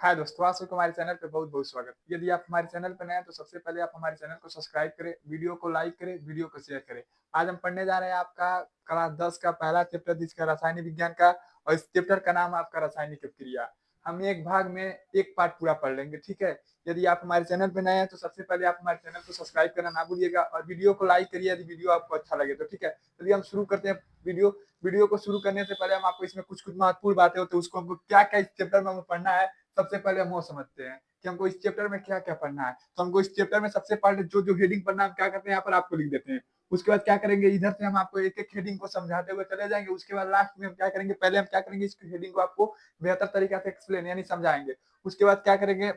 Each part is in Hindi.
हाय दोस्तों, आप सबको हमारे चैनल पे बहुत-बहुत स्वागत। यदि आप हमारे चैनल पे नए हैं तो सबसे पहले आप हमारे चैनल को सब्सक्राइब करें, वीडियो को लाइक करें, वीडियो को शेयर करें। आज हम पढ़ने जा रहे हैं आपका क्लास 10 का पहला चैप्टर जिसका रासायनिक विज्ञान का और इस चैप्टर का नाम है आपका रासायनिक अभिक्रिया। हम एक भाग में एक पार्ट पूरा पढ़ लेंगे, ठीक है? यदि आप हमारे चैनल पे नए हैं तो सबसे पहले आप हमारे चैनल को सब्सक्राइब करना ना भूलिएगा और वीडियो को लाइक करिए यदि वीडियो आपको अच्छा लगे तो, ठीक है? चलिए हम शुरू करते हैं वीडियो। वीडियो को शुरू करने से पहले हम आपको इसमें कुछ-कुछ महत्वपूर्ण बातें होती हैं उसको हमको क्या-क्या इस चैप्टर में हमें पढ़ना है सबसे पहले हम वो समझते हैं कि हमको इस चैप्टर में क्या-क्या पढ़ना है। तो हमको इस चैप्टर में सबसे पहले जो हेडिंग पढ़ना है हम क्या करते हैं यहाँ पर आपको लिख देते हैं। उसके बाद क्या करेंगे इधर से हम आपको एक-एक हेडिंग को समझाते हुए चले जाएँगे। उसके बाद लास्ट में हम क्या करेंगे पहले हम क्या करेंगे इस हेडिंग को आपको बेहतर तरीके से एक्सप्लेन यानी समझाएँगे। उसके बाद क्या करेंगे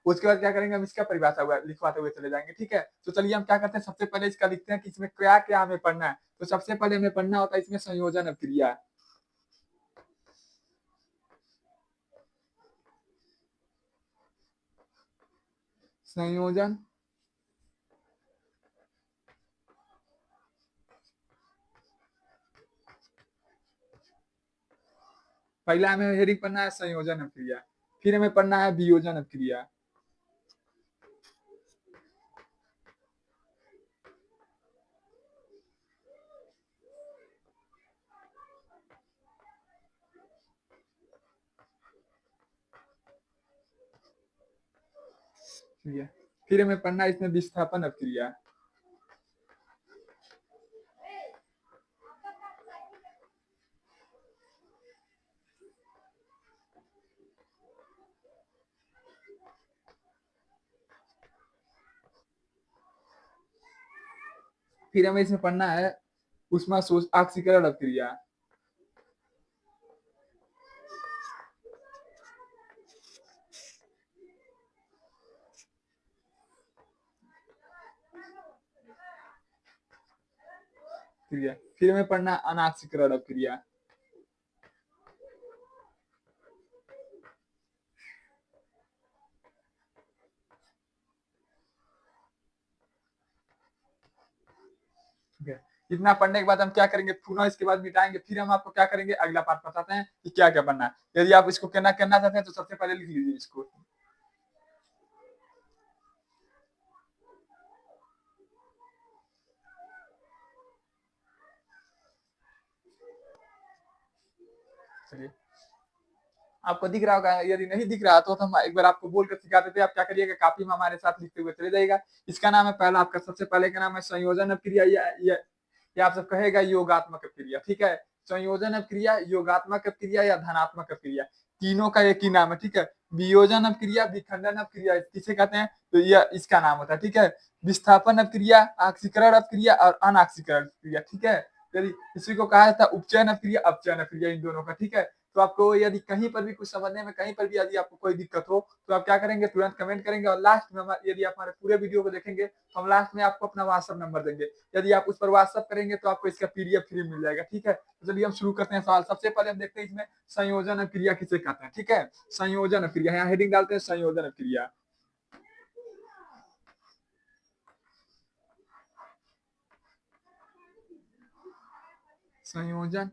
उसके बाद क्या करेंगे हम इसका परिभाषा हुआ लिखवाते हुए चले जाएँगे, ठीक है? तो चलिए हम क्या करते हैं सबसे पहले इसका लिखते हैं कि इसमें क्या-क्या हमें पढ़ना है। तो सबसे पहले हमें पढ़ना होता है इसमें संयोजन अभिक्रिया। संयोजन पहला हमें हेडिंग पढ़ना है संयोजन अभिक्रिया, फिर हमें पढ़ना है वियोजन अभिक्रिया, ठीक है? फिर हमें पढ़ना है इसमें विस्थापन अभिक्रिया, फिर हमें इसमें पढ़ना है ऊष्मा ऑक्सीकरण अभिक्रिया, ठीक है? फिर हमें पढ़ना है अनाक्सीकरण अभिक्रिया, ठीक है? इतना पढ़ने के बाद हम क्या करेंगे पुनः इसके बाद मिटाएँगे, फिर हम आपको क्या करेंगे अगला पार्ट बताते हैं कि क्या-क्या पढ़ना है। यदि आप इसको करना करना चाहते हैं तो सबसे पहले लिख लीजिए इसको। चलिए, आपको दिख रहा होगा, यदि नहीं दिख रहा तो हम एक बार आपको बोल कर सिखा देते हैं। आप क्या करिएगा कापी में हमारे साथ लिखते हुए चले जाइएगा। इसका नाम है पहला आपका सबसे पहले का नाम है संयोजन अभिक्रिया या आप सब कहेगा योगात्मक अभिक्रिया, ठीक है? संयोजन अभिक्रिया, योगात्मक अभिक्रिया या धनात्मक अभिक्रिया, तीनों का एक ही नाम है, ठीक है? वियोजन अभिक्रिया, विखंडन अभिक्रिया किसे कहते हैं? तो यह इसका नाम होता है, ठीक है? विस्थापन अभिक्रिया, ऑक्सीकरण अभिक्रिया और अनऑक्सीकरण अभिक्रिया, ठीक है? यदि इसी को कहा जाता है उपचयन अभिक्रिया, अपचयन अभिक्रिया इन दोनों का, ठीक है? तो आपको यदि कहीं पर भी कुछ समझने में कहीं पर भी यदि आपको कोई दिक्कत हो तो आप क्या करेंगे तुरंत कमेंट करेंगे और लास्ट में यदि आप हमारे पूरे वीडियो को देखेंगे तो हम लास्ट में आपको अपना व्हाट्सएप नंबर देंगे। यदि आप उस पर व्हाट्सएप करेंगे तो आपको इसका पीडीएफ फ्री मिल जाएगा, ठीक है? तो चलिए हम शुरू करते हैं सवाल। सबसे पहले हम देखते हैं इसमें संयोजन अभिक्रिया किसे कहते हैं, ठीक है? संयोजन अभिक्रिया, यहाँ हेडिंग डालते हैं संयोजन अभिक्रिया। संयोजन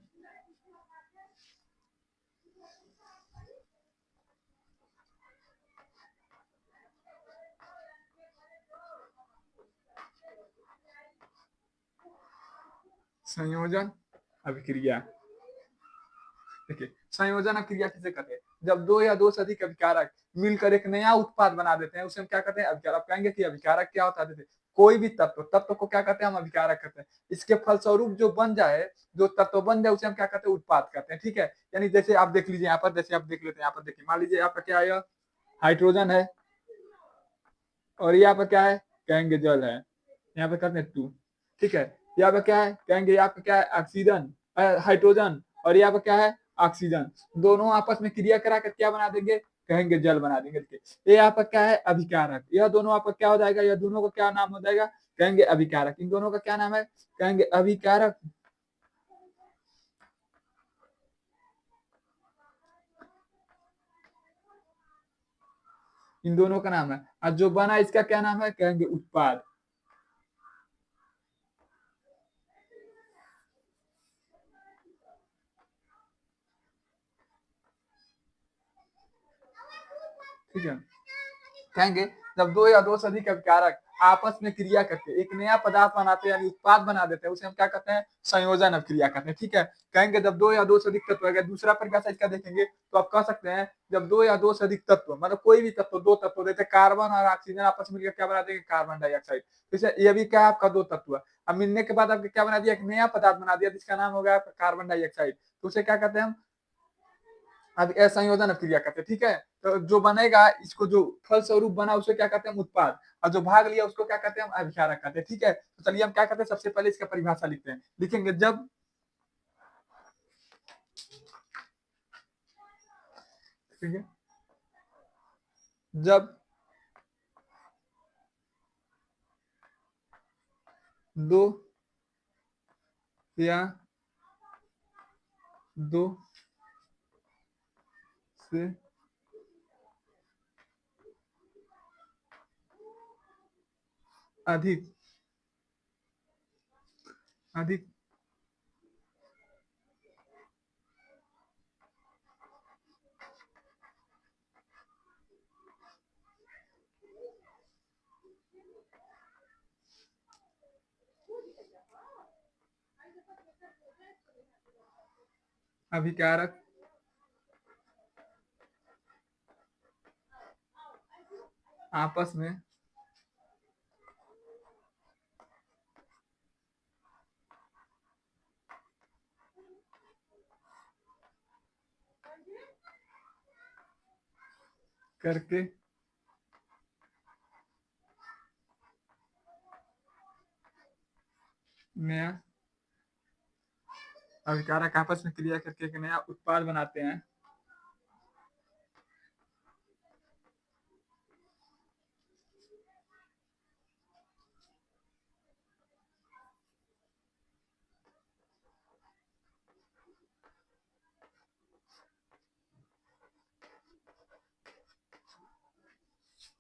संयोजन अभिक्रिया, देखिए संयोजन अभिक्रिया किसे कहते हैं? जब दो या दो से अधिक अभिकारक मिलकर एक नया उत्पाद बना देते हैं उसे हम क्या कहते हैं अभिकारक। आप कहेंगे कि अभिकारक क्या होता है? देखिए कोई भी तत्व को क्या कहते हैं हम अभिकारक कहते हैं। इसके फलस्वरूप जो बन जाए, जो तत्व बन जाए उसे हम क्या कहते हैं उत्पाद कहते हैं, ठीक है? यानी जैसे आप देख लीजिए यहाँ पर, जैसे आप देख लेते हैं यहाँ पर, देखिए मान लीजिए यहाँ पर क्या है, हाइड्रोजन है और यहाँ पर क्या है कहेंगे जल है, यहाँ पे कहते हैं टू, ठीक है? यहाँ पे क्या है कहेंगे, यहाँ पे क्या है ऑक्सीजन, हाइड्रोजन, और यहाँ पे क्या है ऑक्सीजन। दोनों आपस में क्रिया करा कर क्या बना देंगे कहेंगे जल बना देंगे। ये यहाँ पर क्या है अभिकारक, यह दोनों आपका क्या हो जाएगा, यह दोनों का क्या नाम हो जाएगा कहेंगे अभिकारक। इन दोनों का क्या नाम है कहेंगे अभिकारक। इन दोनों का नाम है और जो बना इसका क्या नाम है कहेंगे उत्पाद। ठीक है। कहेंगे जब दो या दो से अधिक अभिकारक आपस में क्रिया करके एक नया पदार्थ बनाते हैं यानी उत्पाद बना देते हैं, उसे हम क्या कहते हैं? संयोजन अभिक्रिया कहते हैं। ठीक है। कहेंगे जब दो या दो से अधिक तत्व, अगर दूसरा परिभाषा इसका देखेंगे तो आप कह सकते हैं जब दो या दो से अधिक तत्व, मतलब कोई भी तत्व, दो तत्व जैसे कार्बन और ऑक्सीजन आपस में मिलकर क्या बना देंगे? Carbon dioxide. जैसे ये भी क्या है आपका? दो तत्व। अब मिलने के बाद आपको क्या बना दिया? एक नया पदार्थ बना दिया जिसका नाम हो गया आपका कार्बन डाइऑक्साइड। तो उसे क्या कहते हैं हम? अब संयोजन अभिक्रिया कहते हैं। ठीक है। तो जो बनेगा, इसको जो फल स्वरूप बना उसे क्या कहते हैं? हम उत्पाद। और जो भाग लिया उसको क्या कहते हैं? हम अभिकारक कहते हैं। ठीक है। तो चलिए हम क्या करते हैं, सबसे पहले इसका परिभाषा लिखते हैं। लिखेंगे जब, ठीक है, जब दो या दो से अधिक अधिक अभिकारक आपस में करके नया अभिकारक आपस में क्रिया करके एक नया उत्पाद बनाते हैं।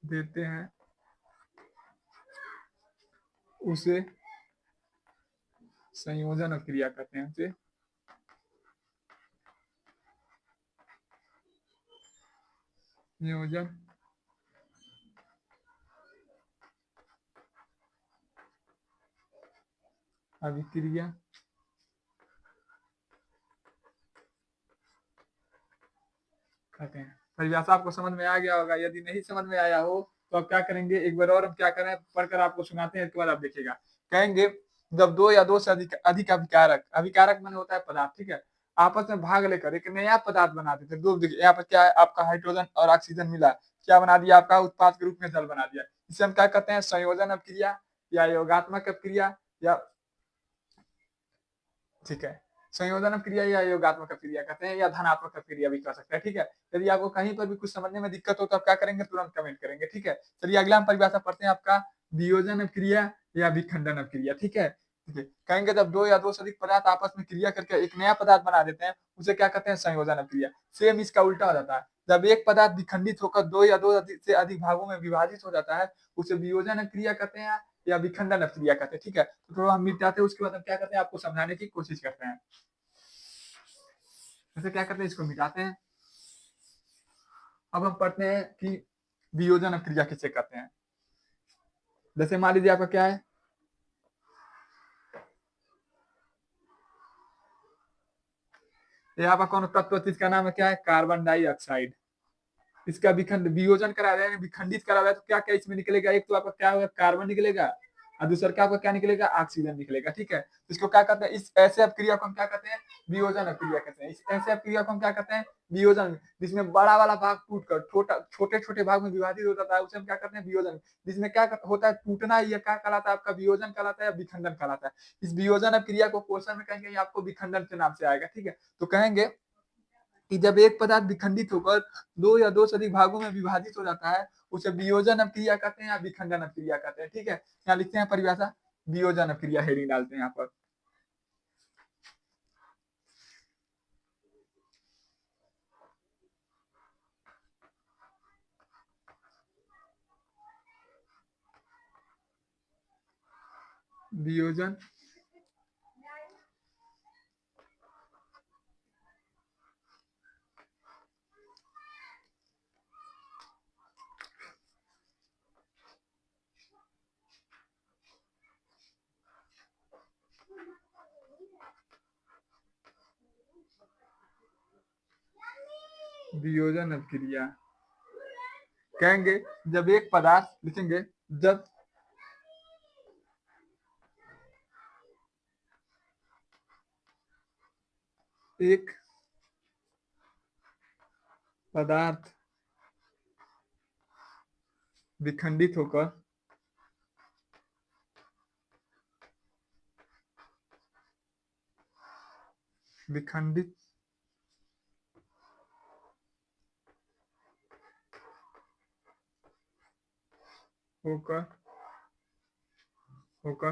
देते हैं उसे संयोजन क्रिया कहते हैं। उसे संयोजन अभिक्रिया कहते हैं। परिभाषा आपको समझ में आ गया होगा। यदि नहीं समझ में आया हो तो आप क्या करेंगे, एक बार और हम क्या करें, पढ़कर आपको सुनाते हैं, इसके बाद आप देखिएगा। कहेंगे जब दो या दो से अधिक अधिक अभिकारक, अभिकारक माने होता है पदार्थ, ठीक है, आपस में भाग लेकर एक नया पदार्थ बना देते हैं। दो देखिए यहाँ पर क्या है, आपका हाइड्रोजन और ऑक्सीजन मिला, क्या बना दिया? आपका उत्पाद के रूप में जल बना दिया। इसे हम क्या कहते हैं? संयोजन अभिक्रिया या योगात्मक अभिक्रिया, या ठीक है, संयोजन क्रिया या योगात्मक क्रिया कहते हैं, या धनात्मक क्रिया भी कह सकते हैं। ठीक है। यदि आपको कहीं पर भी कुछ समझने में दिक्कत हो तो आप क्या करेंगे? तुरंत कमेंट करेंगे। ठीक है। चलिए अगला हम परिभाषा पढ़ते हैं, आपका वियोजन क्रिया या विखंडन क्रिया। ठीक है। ठीक है। कहेंगे जब दो या दो से अधिक पदार्थ आपस में क्रिया करके एक नया पदार्थ बना देते हैं, उसे क्या कहते हैं? संयोजन क्रिया। सेम इसका उल्टा हो जाता है। जब एक पदार्थ विखंडित होकर दो या दो से अधिक भागों में विभाजित हो जाता है, उसे वियोजन क्रिया कहते हैं या विखंडन क्रिया कहते हैं। ठीक है। तो थोड़ा हम मिटाते हैं, उसके बाद हम क्या करते हैं, आपको समझाने की कोशिश करते हैं। जैसे क्या करते हैं, इसको मिटाते हैं। अब हम पढ़ते हैं कि वियोजन क्रिया किसे कहते हैं। जैसे मान लीजिए आपका क्या है, ये आपका कौन तत्व, जिसका नाम है क्या है? Carbon dioxide. इसका वियोजन करा रहे हैं, विखंडित करा रहा है, तो क्या क्या इसमें निकलेगा? एक तो आपका क्या होगा? कार्बन निकलेगा, और दूसरा क्या आपका क्या निकलेगा? ऑक्सीजन निकलेगा। ठीक है। तो इसको क्या कहते हैं? इस ऐसे अपक्रिया को हम क्या कहते हैं? वियोजन अपक्रिया कहते हैं। इस ऐसे अपक्रिया को हम क्या कहते हैं? वियोजन। जिसमें बड़ा वाला भाग टूटकर छोटे छोटे भाग में विभाजित हो जाता है, उसे हम क्या कहते हैं? वियोजन। जिसमें क्या होता है? टूटना, ये क्या कहलाता है? आपका वियोजन कहलाता है या विखंडन कहलाता है। इस वियोजन अपक्रिया को क्वेश्चन में कहेंगे, आपको विखंडन के नाम से आएगा। ठीक है। तो कहेंगे कि जब एक पदार्थ विखंडित होकर दो या दो से अधिक भागों में विभाजित हो जाता है, उसे वियोजन अपक्रिया कहते हैं या विखंडन अपक्रिया कहते हैं। ठीक है। यहाँ लिखते हैं परिभाषा, वियोजन अपक्रिया हेडिंग डालते हैं यहाँ पर। वियोजन वियोजन अभिक्रिया कहेंगे जब एक पदार्थ लिखेंगे, जब एक पदार्थ विखंडित होकर विखंडित होकर होकर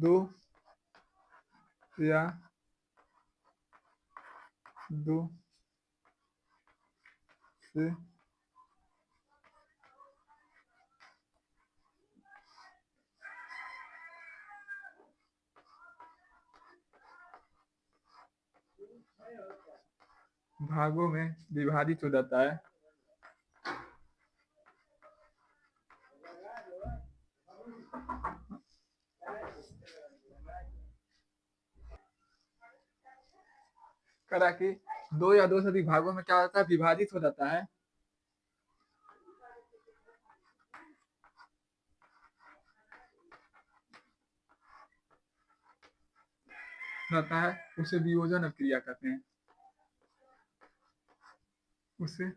दो या दो से भागों में विभाजित हो जाता है, करा कि दो या दो से अधिक भागों में क्या होता है, विभाजित हो जाता है, उसे वियोजन अभिक्रिया कहते हैं। उसे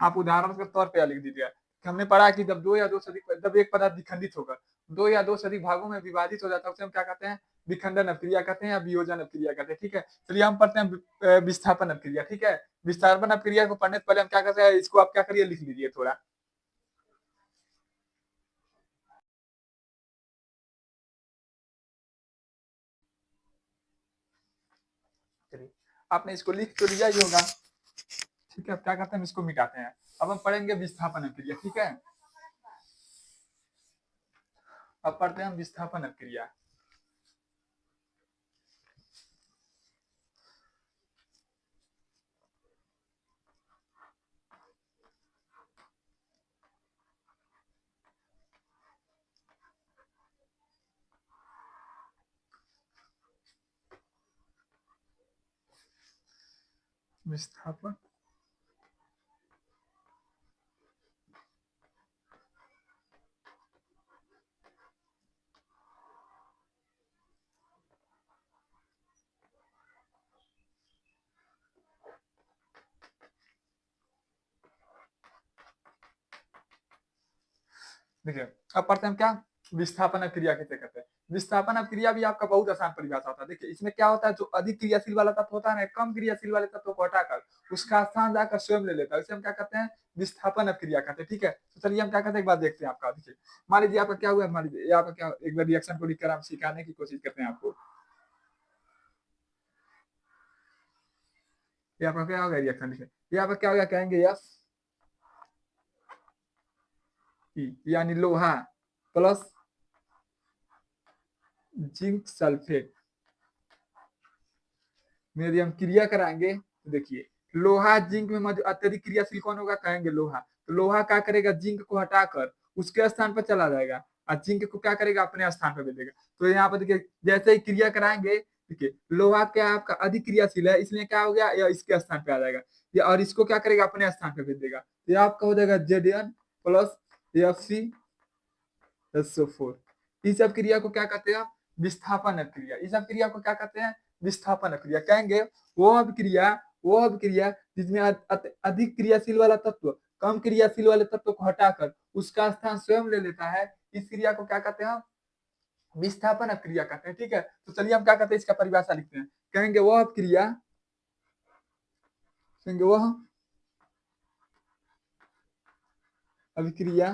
आप उदाहरण के तौर पे लिख दीजिए कि हमने पढ़ा कि जब दो या दो से अधिक, जब एक पदार्थ विखंडित होकर दो या दो से अधिक भागों में विभाजित हो जाता है, उसे हम क्या कहते हैं, विखंडन अभिक्रिया कहते हैं या वियोजन अभिक्रिया कहते हैं। ठीक है, चलिए हम पढ़ते हैं विस्थापन अभिक्रिया। ठीक है, विस्थापन अभिक्रिया को पढ़ने से पहले हम क्या करते हैं, इसको आप क्या करिए, लिख लीजिए थोड़ा। चलिए, आपने इसको लिख तो लिया ही होगा। ठीक है, अब क्या करते हैं, हम इसको मिटाते हैं। अब हम पढ़ेंगे विस्थापन अभिक्रिया। ठीक है, अब पढ़ते हैं हम विस्थापन अभिक्रिया। विस्थापन देखिए, अब पढ़ते हैं हम क्या, विस्थापन क्रिया किसे कहते हैं। विस्थापन क्रिया भी आपका बहुत आसान परिभाषा होता है। देखिए, इसमें क्या होता है, जो अधिक क्रियाशील वाला तत्व होता है ना, कम क्रियाशील वाले तत्व को हटाकर उसका स्थान जाकर स्वयं ले लेता है, इसे हम क्या कहते हैं, विस्थापन क्रिया कहते हैं। ठीक है, तो चलिए हम क्या कहते हैं, एक बार देखते हैं आपका। देखिए, मान लीजिए आपका क्या हुआ, मान लीजिए आपका क्या, एक बार रिएक्शन को लिखकर हम सिखाने की कोशिश करते हैं आपको। ये आपका क्या होगा, रिएक्शन लिखे, ये आपका क्या होगा, कहेंगे यस यानी लोहा प्लस जिंक सल्फेट में यदि हम क्रिया कराएंगे तो देखिए, लोहा जिंक में अत्यधिक क्रियाशील कौन होगा, कहेंगे लोहा। तो लोहा क्या करेगा, जिंक को हटाकर उसके स्थान पर चला जाएगा और जिंक को क्या करेगा, अपने स्थान पर भेज देगा। तो यहाँ पर देखिए, जैसे ही क्रिया कराएंगे, देखिए लोहा क्या आपका अधिक क्रियाशील है, इसलिए क्या हो गया, या इसके स्थान पे आ जाएगा, या और इसको क्या करेगा, अपने स्थान पे भेज देगा। तो ये आपका हो जाएगा Zn प्लस FeSO4। इस सब क्रिया को क्या कहते हैं, विस्थापन क्रिया। इस सब क्रिया को क्या कहते हैं, विस्थापन क्रिया। कहेंगे वो अभिक्रिया जिसमें अधिक क्रियाशील वाला तत्व कम क्रियाशील वाले तत्व को हटाकर उसका स्थान स्वयं ले लेता है, इस क्रिया को क्या कहते हैं, विस्थापन क्रिया कहते हैं। ठीक है, तो चलिए हम क्या कहते हैं, इसका परिभाषा लिखते हैं। कहेंगे वह अभिक्रिया, कहेंगे अभिक्रिया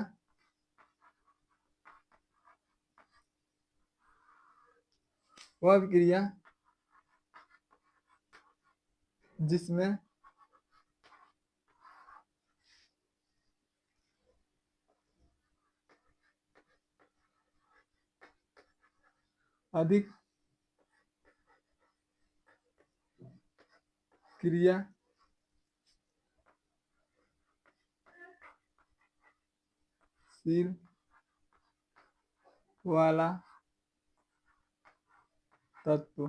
वह अभिक्रिया जिसमें अधिक क्रियाशील वाला तत्व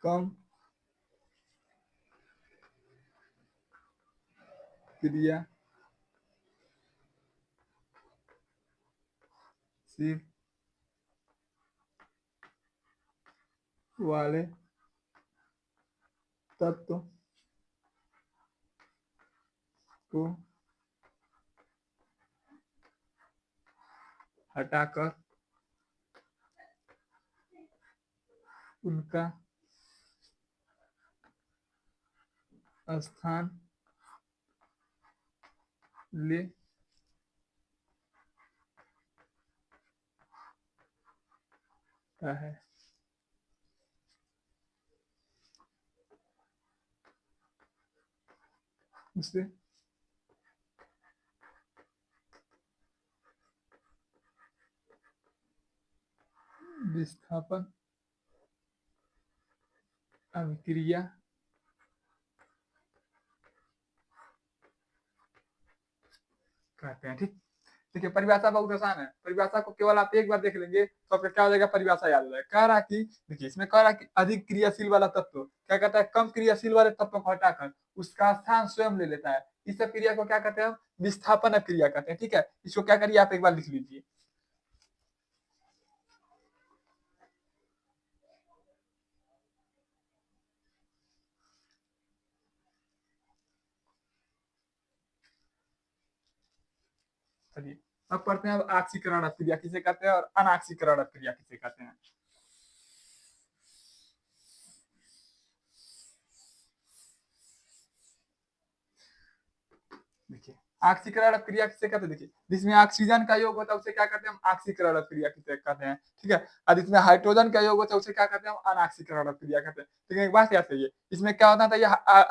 कम क्रियाशील वाले तत्व को हटाकर उनका स्थान लेता है। उसे विस्थापन अभिक्रिया कहते हैं। ठीक, देखिए परिभाषा बहुत आसान है, परिभाषा को केवल आप एक बार देख लेंगे तो आपका क्या हो जाएगा, परिभाषा याद हो जाएगा। कह रहा कि देखिए इसमें कह रहा कि अधिक क्रियाशील वाला तत्व क्या कहता है, कम क्रियाशील वाले तत्व को हटाकर उसका स्थान स्वयं ले लेता है। इस क्रिया को क्या कहते हैं, विस्थापन क्रिया कहते हैं। ठीक है, इसको क्या करिए आप एक बार लिख लीजिए। चलिए अब पढ़ते हैं, अब आक्सीकरण क्रिया किसे कहते हैं और अनाक्सीकरण क्रिया किसे कहते हैं। देखिए ऑक्सीकरण क्रिया किसे कहते हैं, देखिए जिसमें ऑक्सीजन का योग होता है उसे क्या कहते हैं, हम ऑक्सीकरण क्रिया किसे कहते हैं। ठीक है, और जिसमें हाइड्रोजन का योग होता है उसे क्या कहते हैं, हम अनाक्सीकरण क्रिया कहते हैं। लेकिन एक बात याद रखिए, इसमें क्या होना चाहिए,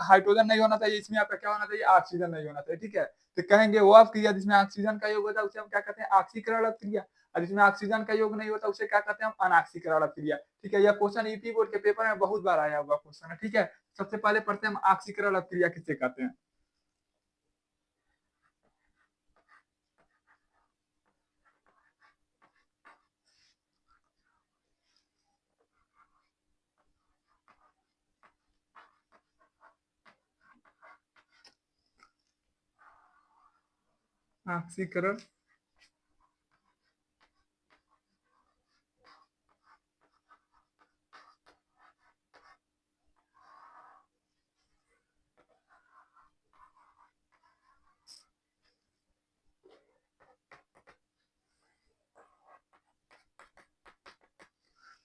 हाइड्रोजन नहीं होना चाहिए, इसमें आपका क्या होना चाहिए, ऑक्सीजन नहीं होना चाहिए। ठीक है, तो कहेंगे वो अब क्रिया जिसमें ऑक्सीजन का योग होता है उसे हम क्या कहते हैं, ऑक्सीकरण क्रिया, और जिसमें ऑक्सीजन का योग नहीं होता उसे क्या कहते हैं, हम अनाक्सीकरण क्रिया। ठीक है, यह क्वेश्चन यूपी बोर्ड के पेपर में बहुत बार आया हुआ क्वेश्चन है। ठीक है, सबसे पहले पढ़ते हैं हम ऑक्सीकरण क्रिया किसे कहते हैं। ऑक्सीकरण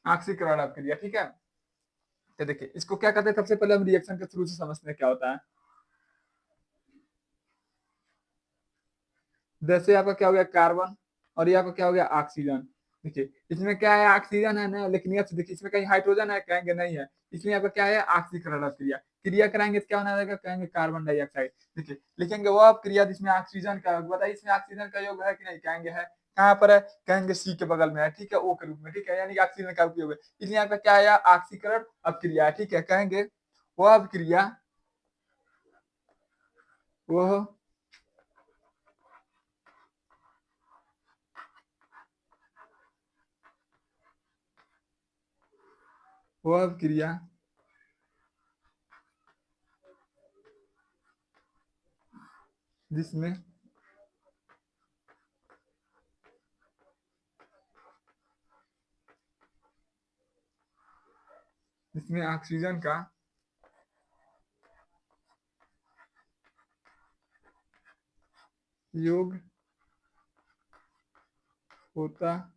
ऑक्सीकरण क्रिया। ठीक है, तो देखिए इसको क्या कहते हैं, सबसे पहले हम रिएक्शन के थ्रू से समझते हैं क्या होता है। जैसे आपका क्या हो गया कार्बन, और ये आपका क्या हो गया ऑक्सीजन। देखिए इसमें क्या है, ऑक्सीजन है ना, लेकिन ये देखिए इसमें कहीं हाइड्रोजन है, कहेंगे नहीं है, इसलिए आपका क्या है, ऑक्सीकरण क्रिया। क्रिया कराएंगे तो क्या होना रहेगा, कहेंगे कार्बन डाइऑक्साइड। देखिए लिखेंगे वो अब क्रिया जिसमें ऑक्सीजन का योग, बताइए इसमें ऑक्सीजन का योग है कि नहीं, कहेंगे है। कहाँ पर है, कहेंगे सी के बगल में है। ठीक है, ओ के रूप में। ठीक है, यानी कि ऑक्सीजन का उपयोग है, इसलिए आपका क्या है, ऑक्सीकरण अभिक्रिया है। ठीक है, कहेंगे वह अभिक्रिया, वह वह अभिक्रिया जिसमें जिसमें ऑक्सीजन का योग होता है,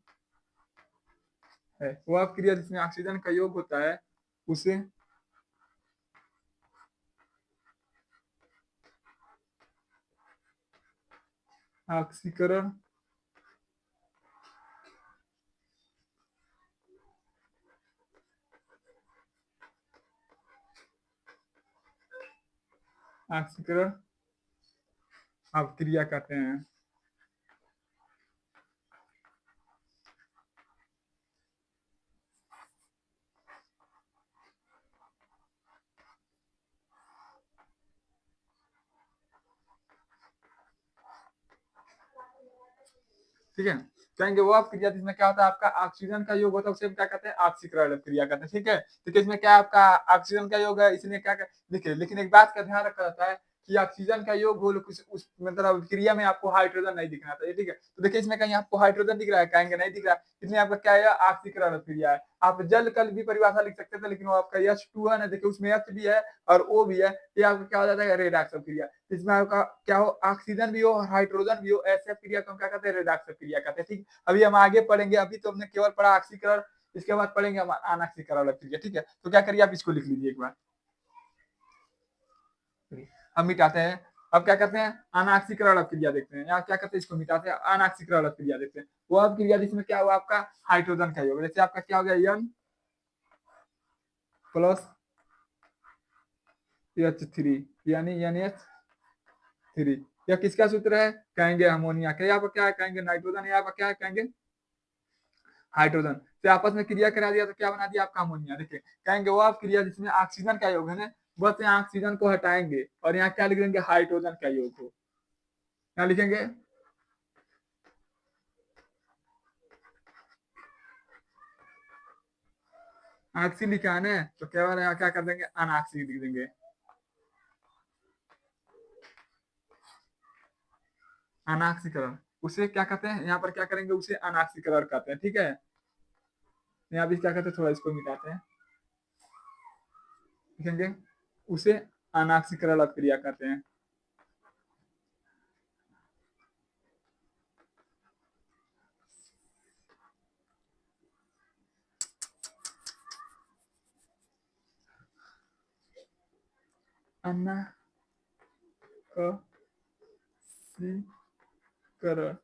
वह क्रिया जिसमें ऑक्सीजन का योग होता है उसे ऑक्सीकरण ऑक्सीकरण अभिक्रिया कहते हैं। ठीक है। कहेंगे वो क्रिया जिसमें क्या होता है आपका ऑक्सीजन का योग होता है, उसे हम क्या कहते हैं ऑक्सीकरण क्रिया कहते हैं। ठीक है, तो इसमें क्या आपका ऑक्सीजन का योग है, इसलिए क्या देखिए, लेकिन एक बात का ध्यान रखा जाता है कि ऑक्सीजन का योग हो उस मतलब क्रिया में आपको हाइड्रोजन नहीं दिखना चाहिए। ठीक है, तो देखिए इसमें कहीं आपको हाइड्रोजन दिख रहा है, कहेंगे नहीं दिख रहा है, इसलिए आपका क्या है ऑक्सीकरण क्रिया है। आप जल कल भी परिभाषा लिख सकते थे, लेकिन वो आपका H2 है ना, देखिए उसमें H भी है और O भी है, ये आपका क्या हो जाता है रेडॉक्स क्रिया। इसमें आपका क्या हो ऑक्सीजन भी हो और हाइड्रोजन भी हो, ऐसे क्रिया को हम क्या कहते हैं रेडॉक्स क्रिया कहते हैं। ठीक, अभी हम आगे पढ़ेंगे, अभी तो हमने केवल पढ़ा ऑक्सीकरण, इसके बाद पढ़ेंगे हम अनऑक्सीकरण क्रिया। ठीक है, तो क्या करिए आप इसको लिख लीजिए एक बार, हम मिटाते हैं। अब क्या करते हैं अनाक्सीकरण क्रिया देखते हैं, यहाँ क्या करते हैं इसको मिटाते हैं, अनाक्सीकरण क्रिया देखते हैं। वो अब क्रिया जिसमें क्या हुआ आपका हाइड्रोजन का योग, जैसे आपका क्या हो गया N प्लस H3 यानी NH3, यह किसका सूत्र है कहेंगे अमोनिया का, यहाँ पर क्या है कहेंगे नाइट्रोजन, यहाँ पर क्या है कहेंगे हाइड्रोजन से आपस में क्रिया करा दिया तो क्या बना दिया आपका अमोनिया। देखिए कहेंगे वो आप क्रिया जिसमें ऑक्सीजन का योग है ना, बस यहाँ ऑक्सीजन को हटाएंगे और यहाँ क्या लिख देंगे हाइड्रोजन का योग हो, यहाँ लिखेंगे ऑक्सी लिखा है ना, तो केवल यहाँ क्या कर देंगे अनाक्सी लिख देंगे, अनाक्सीकरण। उसे क्या कहते हैं यहाँ पर क्या करेंगे उसे अनाक्सीकरण कहते हैं। ठीक है, यहाँ भी क्या कहते हैं थोड़ा इसको मिटाते हैं, लिखेंगे उसे अनाक्सीकरण क्रिया कहते हैं। अनाक्सीकरण,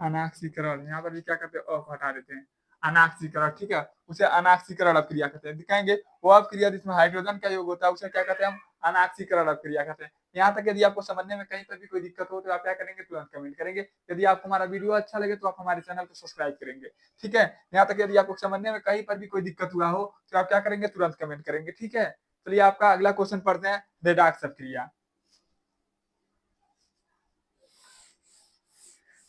अनाक्सीकरण यहाँ पर भी क्या करते हैं ऑफ हटा देते हैं, अनाक्सीकरण। ठीक है, उसे अनाक्सीकरण क्रिया कहते हैं। दिखाएंगे वो अब क्रिया जिसमें हाइड्रोजन का योग होता है उसे क्या कहते हैं हम अनाक्सीकरण क्रिया कहते हैं। यहाँ तक यदि आपको समझने में कहीं पर भी कोई दिक्कत हो तो आप क्या करेंगे तुरंत कमेंट करेंगे। यदि आपको हमारा वीडियो अच्छा लगे तो आप हमारे चैनल को सब्सक्राइब करेंगे। ठीक है, यहाँ तक यदि आपको समझने में कहीं पर भी कोई दिक्कत हुआ हो तो आप क्या करेंगे तुरंत कमेंट करेंगे। ठीक है, चलिए आपका अगला क्वेश्चन पढ़ते हैं रेडॉक्स क्रिया।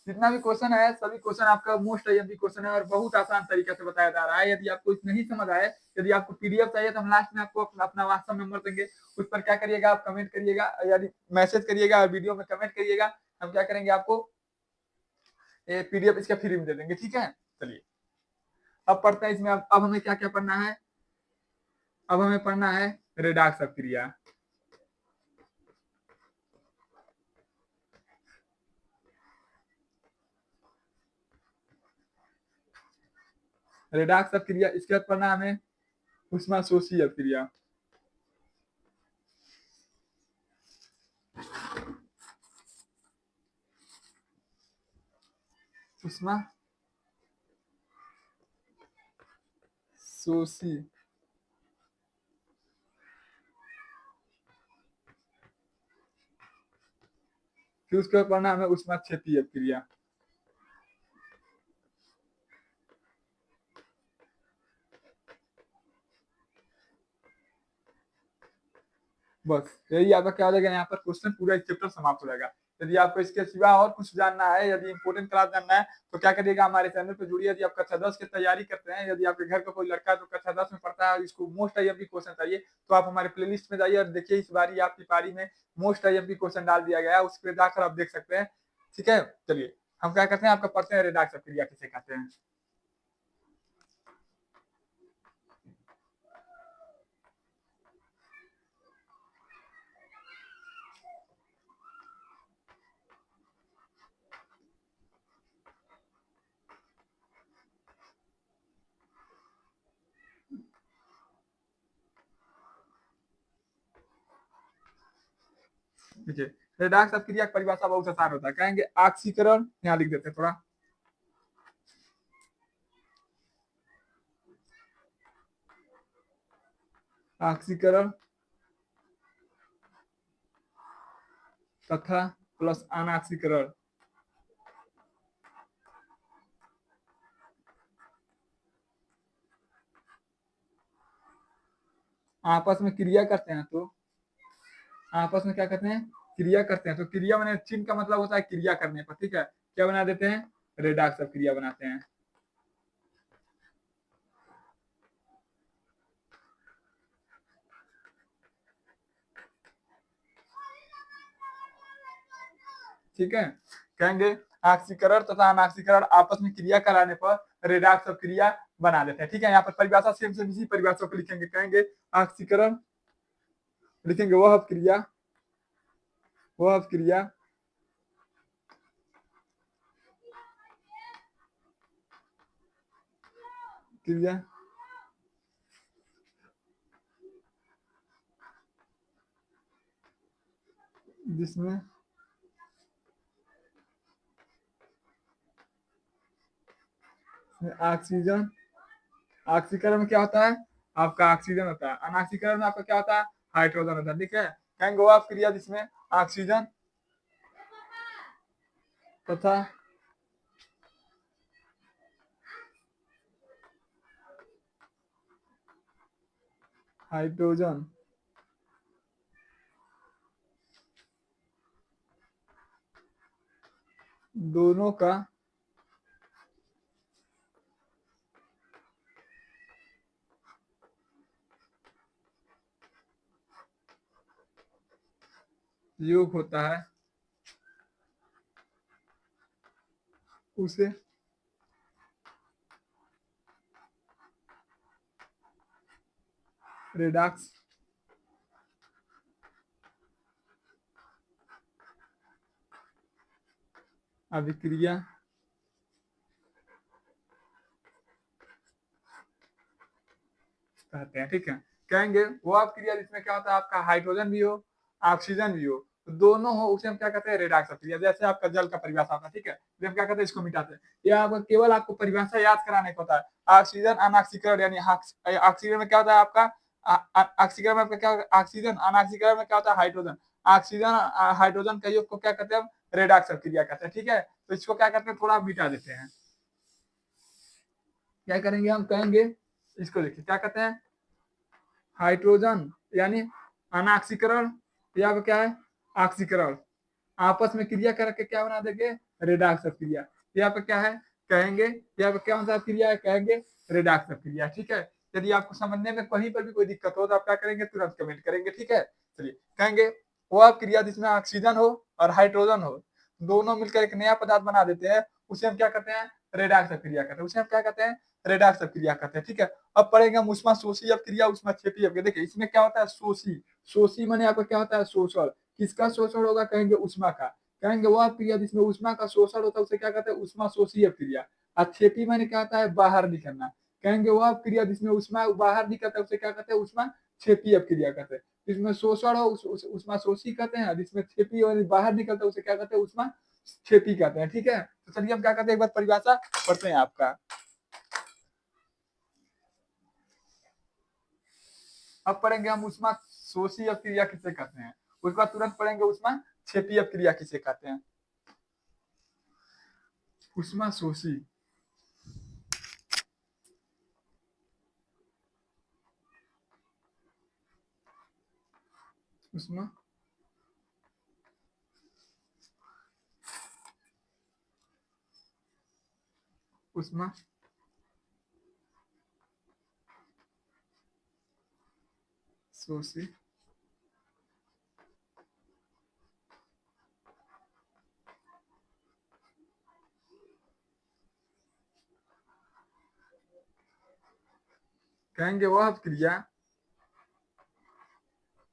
जितना भी क्वेश्चन है सभी क्वेश्चन आपका मोस्ट आईएमपी क्वेश्चन है और बहुत आसान तरीके से बताया जा रहा है। यदि आपको नहीं समझ आए, यदि आपको पीडीएफ चाहिए तो हम लास्ट में आपको अपना व्हाट्सएप नंबर देंगे, उस पर क्या करिएगा आप कमेंट करिएगा, यदि मैसेज करिएगा और वीडियो में कमेंट करिएगा, हम क्या करेंगे आपको ये पीडीएफ इसका फ्री में दे देंगे। ठीक है, चलिए अब पढ़ते हैं इसमें। अब हमें क्या क्या पढ़ना है, अब हमें पढ़ना है रेडॉक्स क्रिया। रेडॉक्स क्रिया इसके बाद पढ़ना हमें ऊष्माशोषी क्रिया। ऊष्माशोषी, फिर उसके बाद पढ़ना हमें ऊष्माक्षेपीय क्रिया। बस यही आपका क्या हो जाएगा, यहाँ पर क्वेश्चन पूरा एक चैप्टर समाप्त हो जाएगा। यदि आपको इसके सिवा और कुछ जानना है, यदि इंपोर्टेंट क्लास जानना है तो क्या करिएगा हमारे चैनल पर जुड़िए। यदि आप कक्षा 10 की तैयारी करते हैं, यदि आपके घर का कोई लड़का है तो कक्षा 10 में पढ़ता है और इसको मोस्ट आईएमपी क्वेश्चन चाहिए, तो आप हमारे प्लेलिस्ट में जाइए और देखिए इस बारी आपकी पारी में मोस्ट आईएमपी क्वेश्चन डाल दिया गया है, उस पर जाकर आप देख सकते हैं। ठीक है, चलिए हम क्या करते हैं आपका पढ़ते हैं रेडॉक्स क्रिया किसे कहते हैं। देखिए रेडॉक्स क्रिया की परिभाषा बहुत आसान होता है, कहेंगे ऑक्सीकरण, यहाँ लिख देते हैं थोड़ा ऑक्सीकरण तथा प्लस अनाक्सीकरण आपस में क्रिया करते हैं, तो आपस में क्या करते हैं क्रिया करते हैं, तो क्रिया मैंने चिन्ह का मतलब होता है क्रिया करने पर। ठीक है, क्या बना देते हैं, रेडॉक्स अभिक्रिया बनाते हैं। ठीक है, कहेंगे ऑक्सीकरण तथा अनऑक्सीकरण आपस में क्रिया कराने पर रेडॉक्स अभिक्रिया बना देते हैं। ठीक है, यहाँ पर परिभाषा सेम सेम इसी परिभाषा को लिखेंगे, कहेंगे ऑक्सीकरण, लिखेंगे वह अभिक्रिया क्रिया जिसमें ऑक्सीजन, ऑक्सीकरण में क्या होता है आपका ऑक्सीजन होता है, अनऑक्सीकरण में आपका क्या होता है, हाइड्रोजन होता है। ठीक है, कहेंगे वो अभिक्रिया जिसमें ऑक्सीजन तथा हाइड्रोजन दोनों का योग होता है, उसे रेडॉक्स अभिक्रिया कहते हैं। ठीक है, कहेंगे वो अभिक्रिया जिसमें क्या होता है आपका हाइड्रोजन भी हो ऑक्सीजन भी हो, तो दोनों हो, उसे हम क्या कहते हैं, रेडॉक्स अभिक्रिया। जैसे आपका जल का परिभाषा होता है, ठीक है, तो हम क्या कहते हैं, इसको मिटाते हैं। या आपको केवल आपको परिभाषा याद कराने को होता है। ऑक्सीजन अनऑक्सीकरण, यानी ऑक्सीजन में क्या होता है आपका ऑक्सीकरण में आपका क्या होता है ऑक्सीजन, अनऑक्सीकरण में क्या होता है हाइड्रोजन। ऑक्सीजन हाइड्रोजन का योग को क्या कहते हैं हम, रेडॉक्स अभिक्रिया कहते हैं। ठीक है, तो इसको क्या करते हैं, थोड़ा मिटा देते हैं। क्या करेंगे हम, कहेंगे इसको देखिए क्या कहते हैं, हाइड्रोजन यानी अनाक्सीकरण, या क्या है ऑक्सीकरण, आपस में क्रिया करके क्या बना देंगे, रेडॉक्स क्रिया। यहाँ पे क्या है, कहेंगे यहाँ पे क्या सा क्रिया है, कहेंगे रेडॉक्स क्रिया। ठीक है, यदि आपको समझने में कहीं पर भी कोई दिक्कत हो तो आप क्या करेंगे, तुरंत कमेंट करेंगे। ठीक है, चलिए कहेंगे वह क्रिया जिसमें ऑक्सीजन हो और हाइड्रोजन हो, दोनों मिलकर एक नया पदार्थ बना देते हैं, उसे हम क्या कहते हैं, रेडॉक्स क्रिया कहते हैं। उसे हम क्या कहते हैं, रेडॉक्स क्रिया कहते हैं। ठीक है, अब पढ़ेंगे हम ऊष्माशोषी अभिक्रिया, ऊष्माक्षेपी अभिक्रिया। देखिए इसमें क्या होता है, शोषी, शोषी माने आपका क्या होता है, शोषण। किसका शोषण होगा, कहेंगे ऊष्मा का। कहेंगे वह क्रिया जिसमें ऊष्मा का शोषण होता है उसे क्या कहते हैं, ऊष्माशोषी अभिक्रिया। क्षेपी माने क्या होता है, बाहर निकलना। कहेंगे वह क्रिया जिसमें ऊष्मा बाहर निकलता है उसे क्या कहते हैं, ऊष्मा क्षेपी अभिक्रिया कहते हैं। जिसमें शोषण हो ऊष्माशोषी कहते हैं, जिसमें क्षेपी और बाहर निकलता है उसे क्या कहते हैं, ऊष्मा क्षेपी कहते हैं। ठीक है, तो चलिए हम क्या कहते हैं, एक बार परिभाषा पढ़ते हैं आपका। अब पढ़ेंगे हम ऊष्माशोषी अभिक्रिया किसे कहते हैं, उसके बाद तुरंत पढ़ेंगे ऊष्माक्षेपी अभिक्रिया किसे कहते हैं। ऊष्माशोषी ऊष्मा ऊष्मा शोषी कहेंगे वह क्रिया,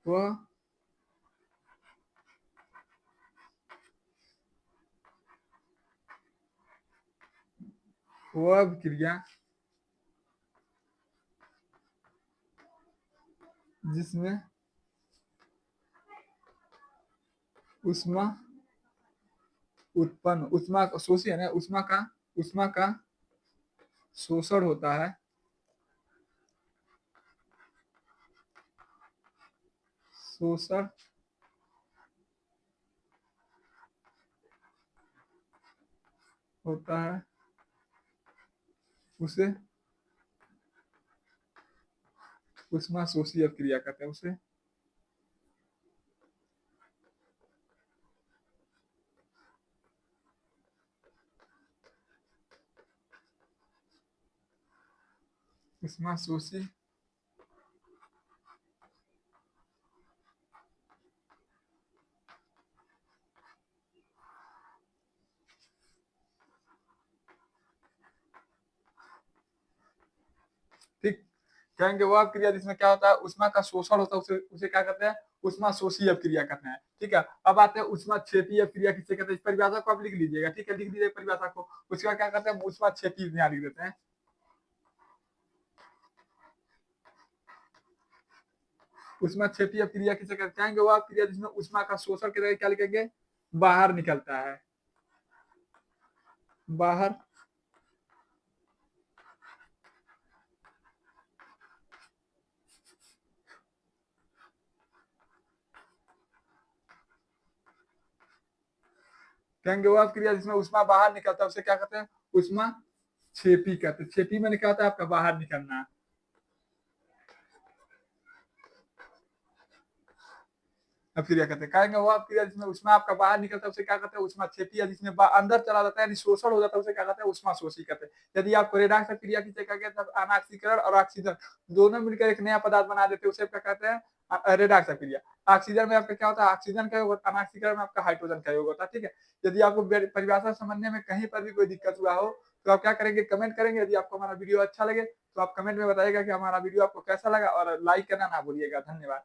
वह वह क्रिया जिसमें उष्मा उत्पन्न, उष्मा शोषी है ना, उष्मा का शोषण होता है, शोषण होता है, उसे ऊष्माशोषी अभिक्रिया कहते हैं। उसे उष्माशोषी ठीक कहेंगे वह क्रिया जिसमें क्या होता है ऊष्मा का शोषण होता है उसे उसे क्या कहते हैं ऊष्माशोषी अभिक्रिया कहते हैं। ठीक है, अब आते हैं ऊष्माक्षेपी अभिक्रिया किसे कहते हैं, इस परिभाषा को आप लिख लीजिएगा। ठीक है, लिख लीजिए परिभाषा को। उसका क्या कहते हैं ऊष्माक्षेपी, यहाँ लिख देते हैं ऊष्माक्षेपी अभिक्रिया किसे कहते हैं, वो अभिक्रिया जिसमें ऊष्मा का शोषण के जगह क्या लिखेंगे बाहर निकलता है, बाहर कहेंगे वो अभिक्रिया जिसमें ऊष्मा बाहर निकलता है उसे क्या कहते हैं ऊष्मा छेपी कहते हैं। छेपी मैंने क्या होता है आपका बाहर निकलना। अभिक्रिया कहते हैं कहेंगे वो अभिक्रिया जिसमें ऊष्मा आपका बाहर निकलता है उसे क्या कहते हैं ऊष्मा छेपी, या जिसमें अंदर चला जाता है यानी शोषण हो जाता है उसे क्या कहते हैं ऊष्मा शोषी कहते हैं। यदि आपको रेडॉक्स अभिक्रिया किसे कहेंगे तब अनाक्सीकरण और ऑक्सीजन दोनों मिलकर एक नया पदार्थ बना देते हैं उसे क्या कहते हैं रेडॉक्स अभिक्रिया। ऑक्सीजन में आपका क्या होता है ऑक्सीजन का योग होता है, अनाक्सीकरण में आपका हाइड्रोजन का योग होता है। ठीक है, यदि आपको परिभाषा समझने में कहीं पर भी कोई दिक्कत हुआ हो तो आप क्या करेंगे कमेंट करेंगे। यदि आपको हमारा वीडियो अच्छा लगे तो आप कमेंट में बताइएगा कि हमारा वीडियो आपको कैसा लगा और लाइक करना ना भूलिएगा। धन्यवाद।